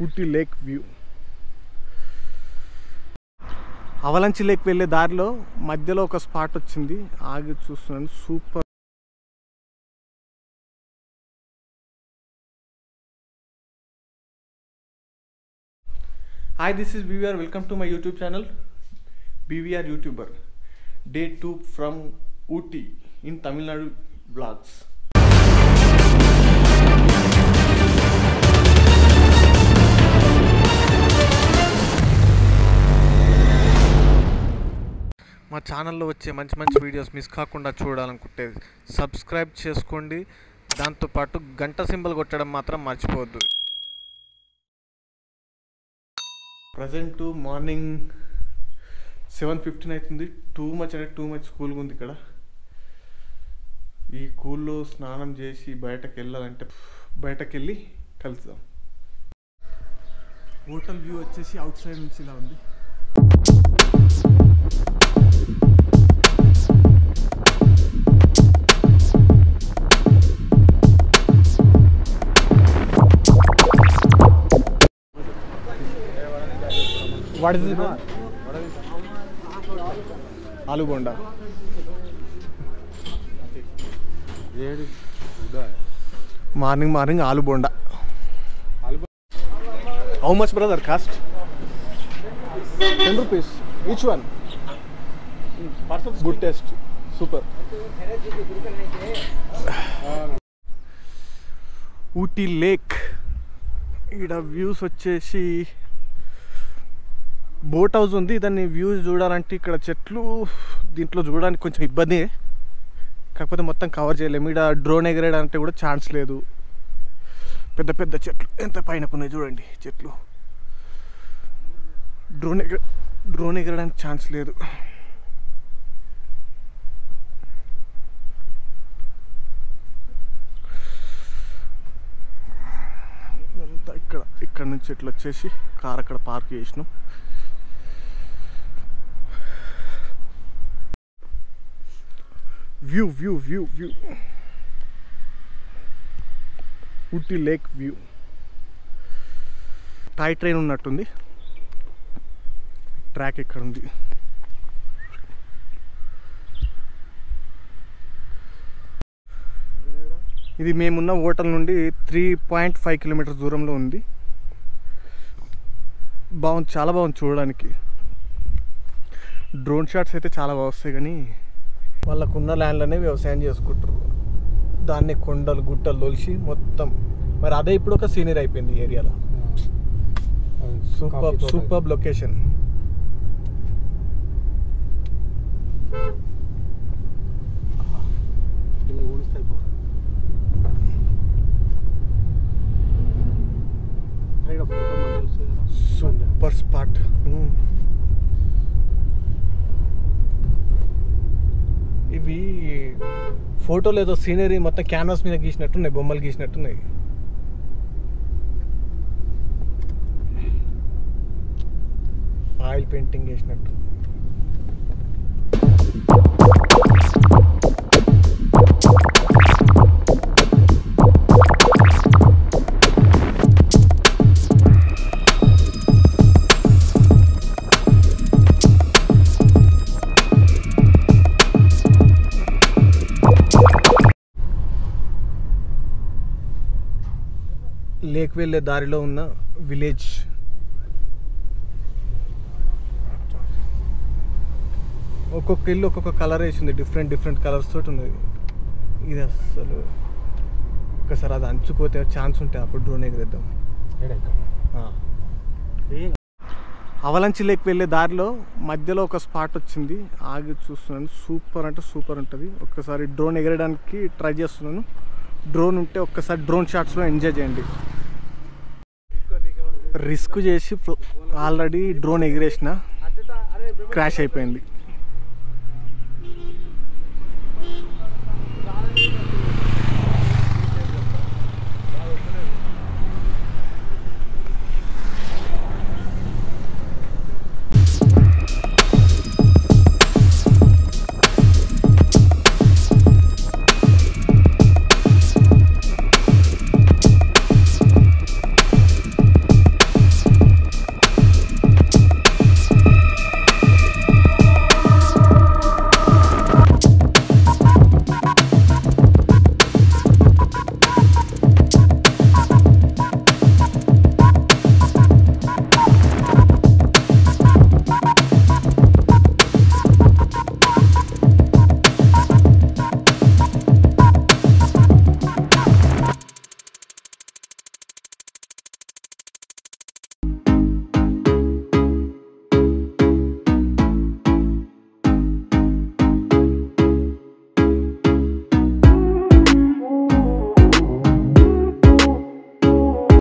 Ooty lake view. Avalanche lake వెళ్ళే దారిలో మధ్యలో ఒక స్పాట్ వచ్చింది, ఆగి చూస్తున్నాను. Super. Hi, this is BVR. Welcome to my YouTube channel BVR YouTuber. Day 2 from Ooty in Tamil Nadu vlogs. మా ఛానల్లో వచ్చే మంచి మంచి వీడియోస్ మిస్ కాకుండా చూడాలనుకుంటే సబ్స్క్రైబ్ చేసుకోండి. దాంతోపాటు గంట సింబల్ కొట్టడం మాత్రం మర్చిపోవద్దు. ప్రజెంట్ మార్నింగ్ 7:15 అవుతుంది. టూ మచ్ కూల్గా ఉంది ఇక్కడ. ఈ కూల్లో స్నానం చేసి బయటకు వెళ్ళాలంటే బయటకు వెళ్ళి కలుద్దాం. హోటల్ వ్యూ వచ్చేసి అవుట్ సైడ్ నుంచి ఇలా ఉంది. What is it? Aloo bonda. Morning aloo bonda. How much, brother? Cost? 10 rupees each one. Good taste. Super. Ooty Lake. ఇక్కడ వ్యూస్ వచ్చేసి బోట్ హౌస్ ఉంది. దాన్ని వ్యూస్ చూడాలంటే ఇక్కడ చెట్లు, దీంట్లో చూడడానికి కొంచెం ఇబ్బంది, కాకపోతే మొత్తం కవర్ చేయలేము. ఇక్కడ డ్రోన్ ఎగరేయడానికి కూడా ఛాన్స్ లేదు. పెద్ద పెద్ద చెట్లు ఎంత పైనకు ఉన్నాయి చూడండి చెట్లు. డ్రోన్ ఎగరడానికి ఛాన్స్ లేదు. అంతా ఇక్కడ నుంచి చెట్లు వచ్చేసి కార్ అక్కడ పార్క్ చేసినాం. View Ooty lake view. Toy train ఉన్నట్టుంది. ట్రాక్ ఎక్కడ ఉంది? ఇది మేమున్న హోటల్ నుండి 3.5 కిలోమీటర్స్ దూరంలో ఉంది. బాగుంది, చాలా బాగుంది చూడడానికి. డ్రోన్ షాట్స్ అయితే చాలా బాగా వస్తాయి, కానీ వాళ్ళకున్న ల్యాండ్లోనే వ్యవసాయం చేసుకుంటారు. దాన్ని కొండలు గుట్టలు తొలిసి మొత్తం, మరి అదే ఇప్పుడు ఒక సీనరీ అయిపోయింది ఈ ఏరియాలో. Super location. Super spot. ఇవి ఫోటోలు ఏదో సీనరీ మొత్తం క్యాన్వాస్ మీద గీసినట్టున్నాయి, బొమ్మలు గీసినట్టున్నాయి. ఆయిల్ పెయింటింగ్ వేసినట్టు. లేక్ వెళ్ళే దారిలో ఉన్న విలేజ్. ఒక్కొక్క ఇల్లు ఒక్కొక్క కలర్ వేసింది, డిఫరెంట్ కలర్స్ తోటి ఉన్నది. ఇది అసలు ఒకసారి అది అంచుకోతే ఛాన్స్ ఉంటే అప్పుడు డ్రోన్ ఎగరేద్దాం. అవలంచి లేక్ వెళ్ళే దారిలో మధ్యలో ఒక స్పాట్ వచ్చింది, ఆగి చూస్తున్నాను. సూపర్ ఉంటుంది. ఒక్కసారి డ్రోన్ ఎగరేయడానికి ట్రై చేస్తున్నాను. డ్రోన్ ఉంటే ఒక్కసారి డ్రోన్ షాట్స్లో ఎంజాయ్ చేయండి. రిస్క్ చేసి ఆల్రెడీ డ్రోన్ ఎగిరేసిన, క్రాష్ అయిపోయింది.